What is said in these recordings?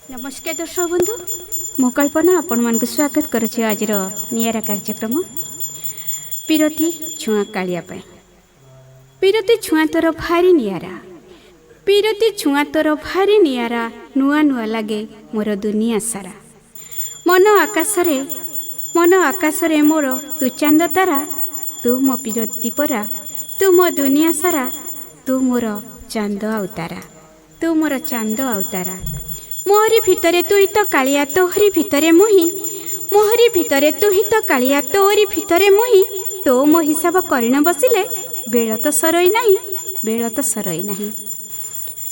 नमस्कार दर्शक बंधु मु कल्पना आपण मान स्वागत करुछि आज नियारा कार्यक्रम पीरती छुआ कालिया पाई। पीरती छुआ तोर भारी नियारा, पीरती छुआ तोर भारी नियारा, नुआ नुआ लगे मोर दुनिया सारा। मन आकाश रे मोर तू चांद तारा, तू मो पीरती परा, तू मो दुनिया सारा, तू मोर चांद अवतारा, तू मोर चांद अवतारा। मोहरी भितरे तू ही तो कालिया, तोहरी भितरे मुही, मोहरी भितरे तू ही तो कालिया, तोरी भितरे मुही। तो मो हिसाब करिन बसिले बेल तो सरई नहीं, बेल तो सरई नहीं।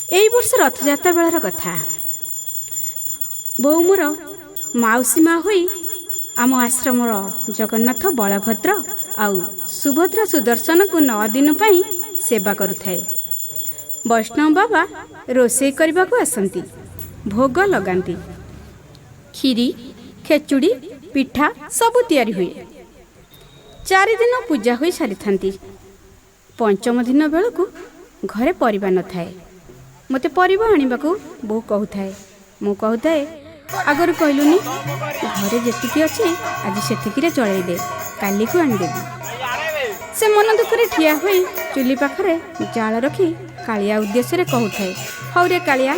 एई वर्ष रथयात्रा बेलर कथा। बो मोर माउसी मा होई आम आश्रमर जगन्नाथ बलभद्र आउ सुभद्रा सुदर्शन को 9 दिन पाई सेवा करुथाए। वैष्णव बाबा रोषे करने को आसती, भोग लगाती, खीरी खेचुड़ी पिठा सबू तैयारी हुए। 4 दिन पूजा हो सारी था। पंचम दिन बेलू घरे परिवा न थाए। मते परिवा आनिबा को बो कहूए, मु कहूए आगर कहलुनी घरे जेतिकी अच्छी आज सेतिकी चलई दे, काली को आनिदेवी। से मन दुखरे ठिया हुई चुली पाखरे जाल रखी कालिया उद्देश्य कहूए, हौ रे कालिया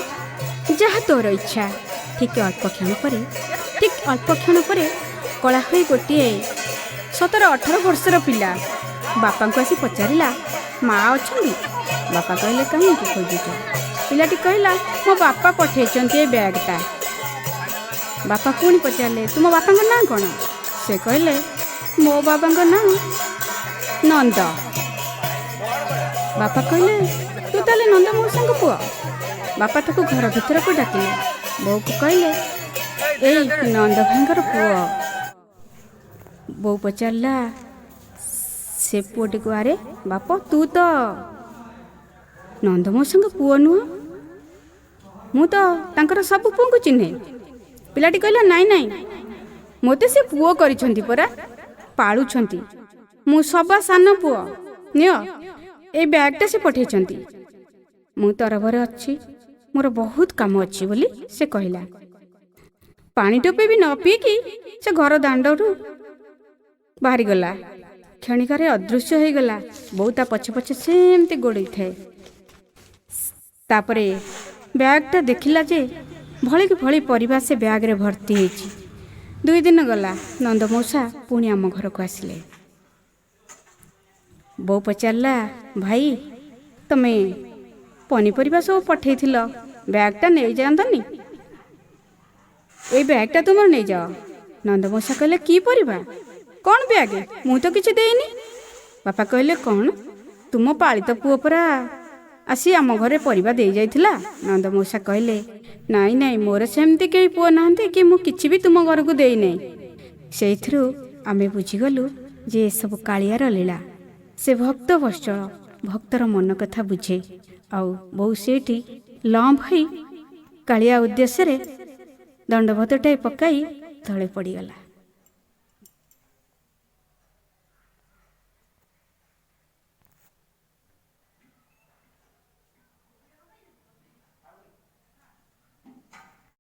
जहाँ तोर इच्छा। ठीक अल्प क्षण पर कला हुई गोटे 17-18 वर्षर पिला बापा को आसी पचारा, माँ अच्छा? बापा कहले कहीं खोजुच? पिलाटी कहला मो बापा पठे बैगटा। बापा पुणी पचारे तुम बापा ना कौन? से कहले मो बाबा ना नंद। बापा कहले तू ताले नंद मौसा पुआ? बापा ताको घर भीतर को डाकिले। बो को कहले ए नंद भाईर पुआ। बो पचारा से पुओटी को, अरे बाप तू तो नंद मौसा पुओ नुह, मु तो तांकर सब पुओ को चिन्हे। पिलाटी कहला नाई नाई मते से पुओ करिसंती परा, पालुछंती, मु सबा सान पुओ नियो ए बैगटा से पठेइछंती। मु तरभरे अच्छी, मोर बहुत काम अच्छी बोली से कहला। पानी टोपे भी न पीकी से घर दांडरू बाहरी गला। क्षणिकारे अदृश्य हो गला। बहुता पछे पछे सेमती गोड़े थाए। तापरे बैगटा देखिला जे भली कि भली परिवार से बैग रे भर्ती होइछि। 2 दिन गला नंद मौसा पुणी आम घर को आसिले। बो पचारला भाई तमे पनीपरिया सब पठे बैगटा नहीं जातनी, ए बैगटा तुम नहीं जाओ। नंद मौसा कहले की परिबा कौन बैग? मु तो किसी देनी। बापा कहले कौन तुम पालित पुओ परा आसी आम घरे परिबा दे जाइथिला? नंद मौसा कहले नाई नाई मोर सेमती कई पुओ नाहंती कि मु किछि भी तुम घर को देई नै। सेइथरु आमे बुझीगलु जे ए सब कालियार लीला। से भक्त वत्सल, भक्तर मन कथा बुझे। आउ बहु सेठी लम भाई कालिया उद्देश्य दंडभतटाए पकाई तले पड़गला।